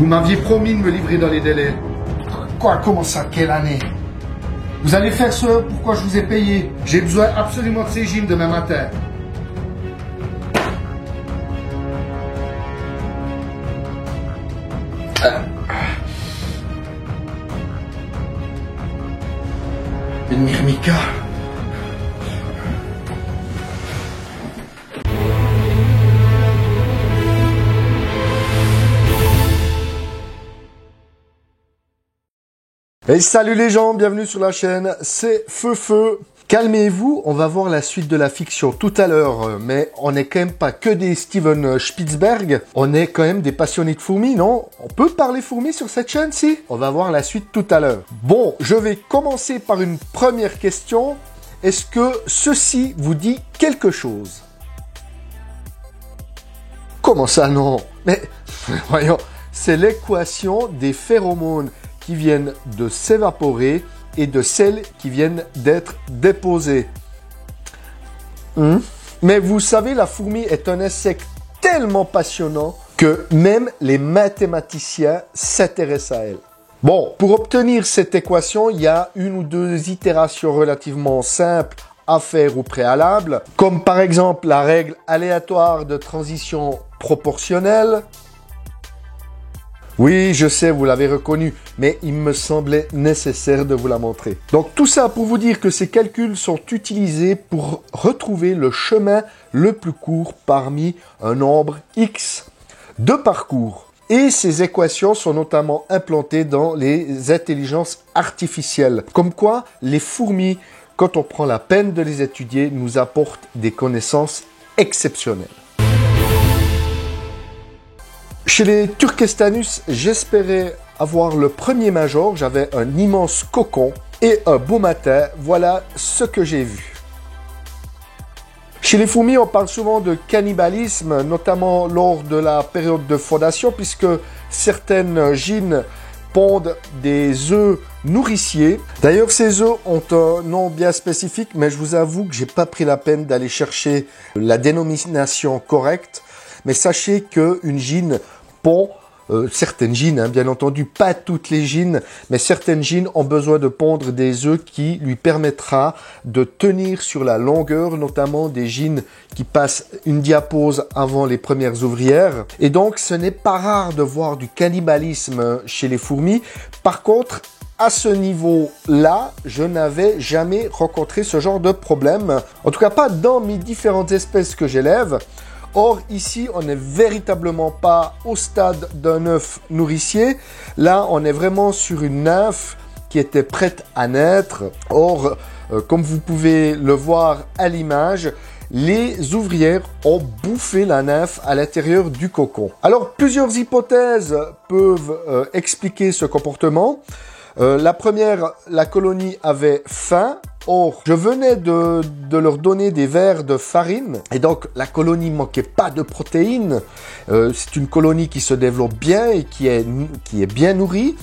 m'aviez promis de me livrer dans les délais. Quoi, comment ça, quelle année? Vous allez faire ce pourquoi je vous ai payé. J'ai besoin absolument de ces gînes demain matin. Une myrmica. Et salut les gens, bienvenue sur la chaîne, c'est Feu. Calmez-vous, on va voir la suite de la fiction tout à l'heure, mais on n'est quand même pas que des Steven Spielberg, on est quand même des passionnés de fourmis, non? On peut parler fourmis sur cette chaîne, si? On va voir la suite tout à l'heure. Bon, je vais commencer par une première question. Est-ce que ceci vous dit quelque chose? Comment ça, non? Mais, voyons, c'est l'équation des phéromones qui viennent de s'évaporer et de celles qui viennent d'être déposées. Mais vous savez, la fourmi est un insecte tellement passionnant que même les mathématiciens s'intéressent à elle. Bon, pour obtenir cette équation, il y a une ou deux itérations relativement simples à faire au préalable, comme par exemple la règle aléatoire de transition proportionnelle. Oui, je sais, vous l'avez reconnu, mais il me semblait nécessaire de vous la montrer. Donc tout ça pour vous dire que ces calculs sont utilisés pour retrouver le chemin le plus court parmi un nombre X de parcours. Et ces équations sont notamment implantées dans les intelligences artificielles. Comme quoi, les fourmis, quand on prend la peine de les étudier, nous apportent des connaissances exceptionnelles. Chez les Turkestanus, j'espérais avoir le premier major, j'avais un immense cocon et un beau matin, voilà ce que j'ai vu. Chez les fourmis, on parle souvent de cannibalisme, notamment lors de la période de fondation, puisque certaines gynes pondent des œufs nourriciers. D'ailleurs, ces œufs ont un nom bien spécifique, mais je vous avoue que j'ai pas pris la peine d'aller chercher la dénomination correcte. Mais sachez qu'une gyne pond, certaines gynes, bien entendu, pas toutes les gynes, mais certaines gynes ont besoin de pondre des œufs qui lui permettra de tenir sur la longueur, notamment des gynes qui passent une diapause avant les premières ouvrières. Et donc, ce n'est pas rare de voir du cannibalisme chez les fourmis. Par contre, à ce niveau-là, je n'avais jamais rencontré ce genre de problème. En tout cas, pas dans mes différentes espèces que j'élève. Or, ici, on n'est véritablement pas au stade d'un œuf nourricier. Là, on est vraiment sur une nymphe qui était prête à naître. Or, comme vous pouvez le voir à l'image, les ouvrières ont bouffé la nymphe à l'intérieur du cocon. Alors, plusieurs hypothèses peuvent expliquer ce comportement. La première, la colonie avait faim. Or, je venais de leur donner des verres de farine et donc la colonie manquait pas de protéines. C'est une colonie qui se développe bien et qui est bien nourrie.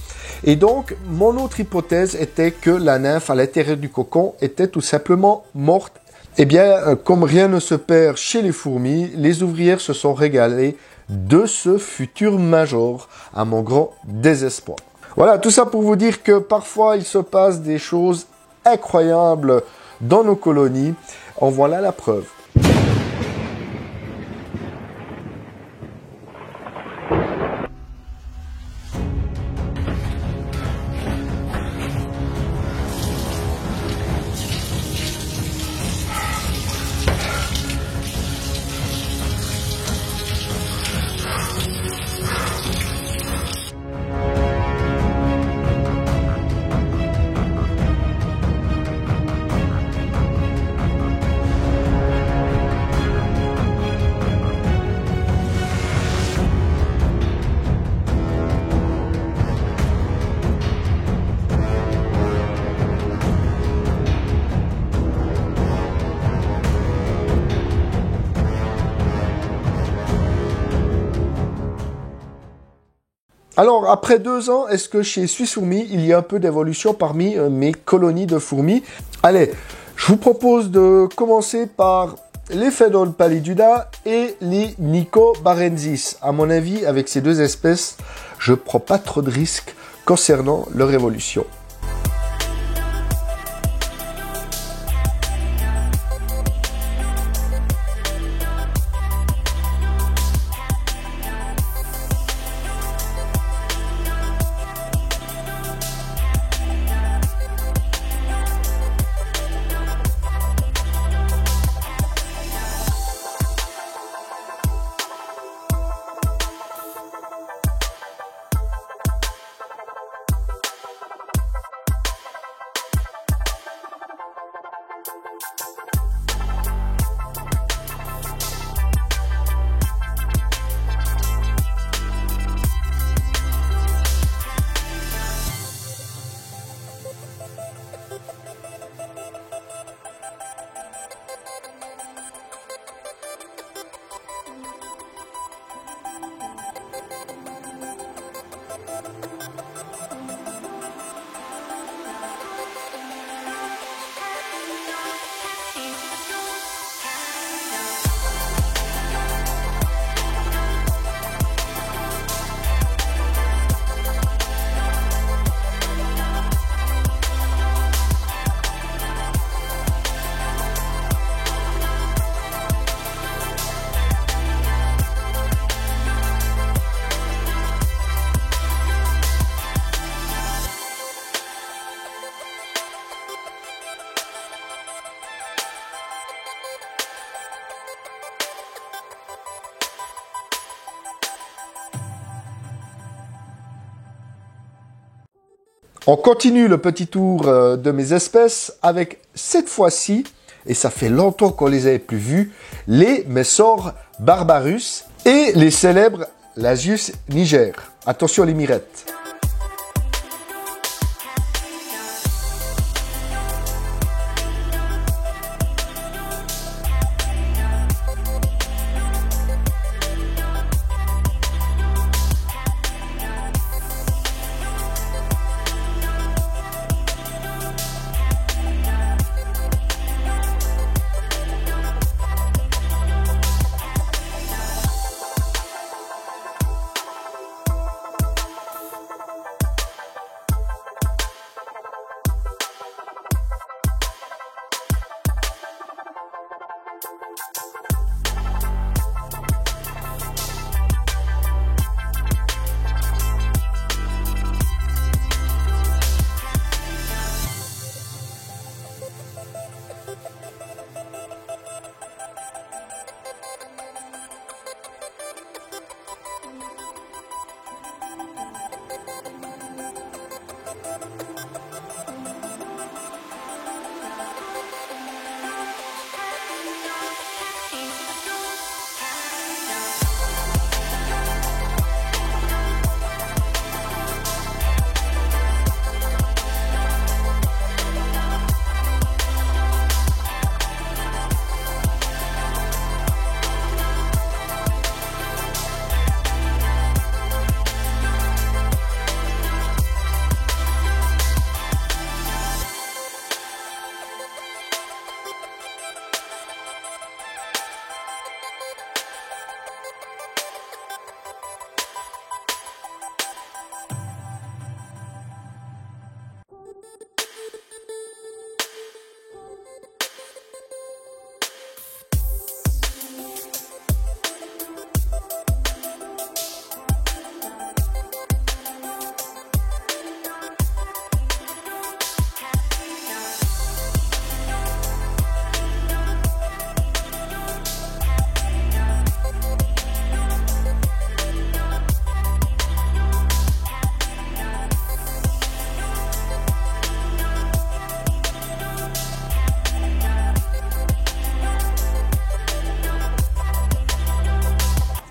Et donc, mon autre hypothèse était que la nymphe à l'intérieur du cocon était tout simplement morte. Eh bien, comme rien ne se perd chez les fourmis, les ouvrières se sont régalées de ce futur major, à mon grand désespoir. Voilà, tout ça pour vous dire que parfois il se passe des choses incroyables dans nos colonies. En voilà la preuve. Alors, après 2 ans, est-ce que chez Suisse Fourmi, il y a un peu d'évolution parmi mes colonies de fourmis? Allez, je vous propose de commencer par les Phaedon pallidula et les Nicobarensis. À mon avis, avec ces deux espèces, je ne prends pas trop de risques concernant leur évolution. On continue le petit tour de mes espèces avec cette fois-ci, et ça fait longtemps qu'on les avait plus vus, les Messor barbarus et les célèbres Lasius niger. Attention les mirettes.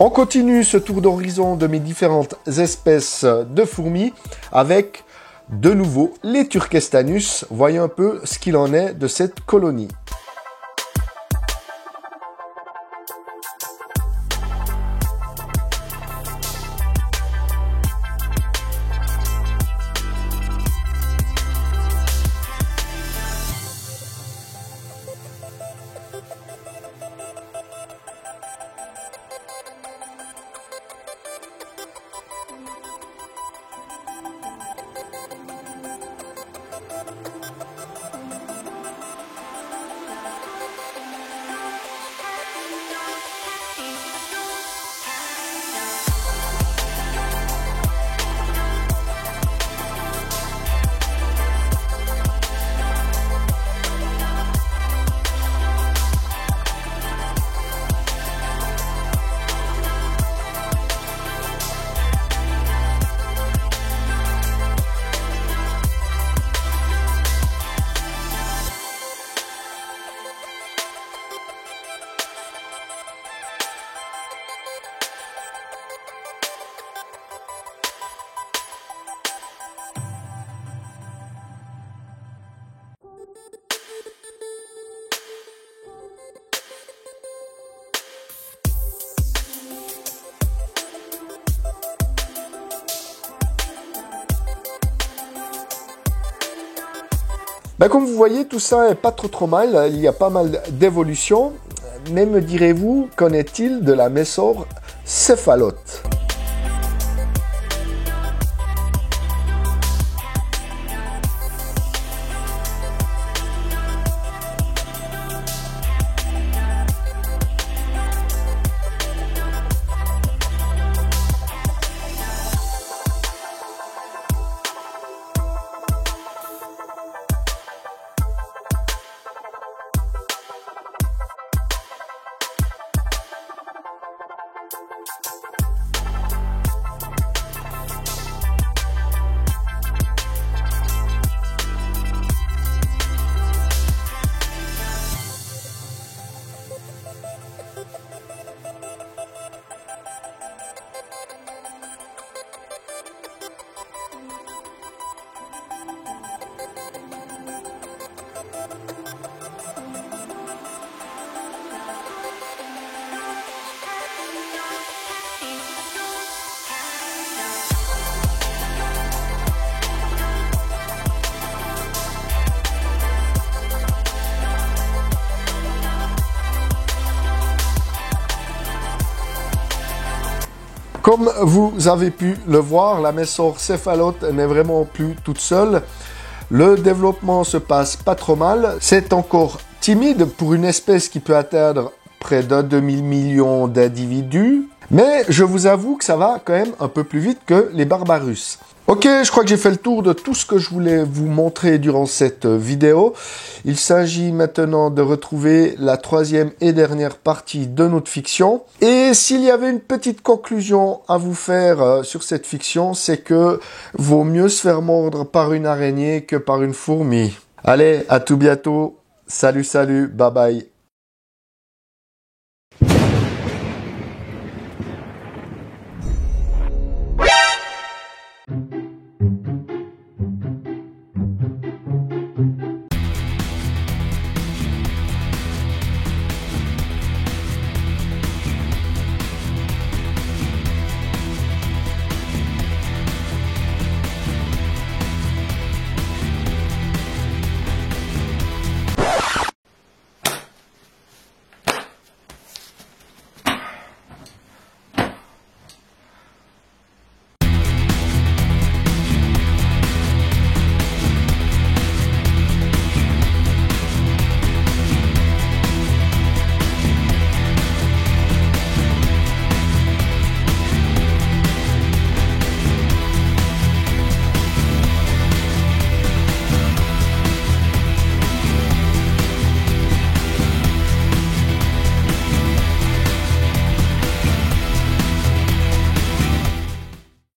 On continue ce tour d'horizon de mes différentes espèces de fourmis avec de nouveau les Turkestanus. Voyons un peu ce qu'il en est de cette colonie. Comme vous voyez, tout ça est pas trop mal. Il y a pas mal d'évolutions. Mais me direz-vous, qu'en est-il de la Messor céphalote? Comme vous avez pu le voir, la Messor céphalote n'est vraiment plus toute seule. Le développement se passe pas trop mal. C'est encore timide pour une espèce qui peut atteindre près d'un demi-million d'individus. Mais je vous avoue que ça va quand même un peu plus vite que les Barbarus. Ok, je crois que j'ai fait le tour de tout ce que je voulais vous montrer durant cette vidéo. Il s'agit maintenant de retrouver la troisième et dernière partie de notre fiction. Et s'il y avait une petite conclusion à vous faire sur cette fiction, c'est que vaut mieux se faire mordre par une araignée que par une fourmi. Allez, à tout bientôt. Salut, bye bye.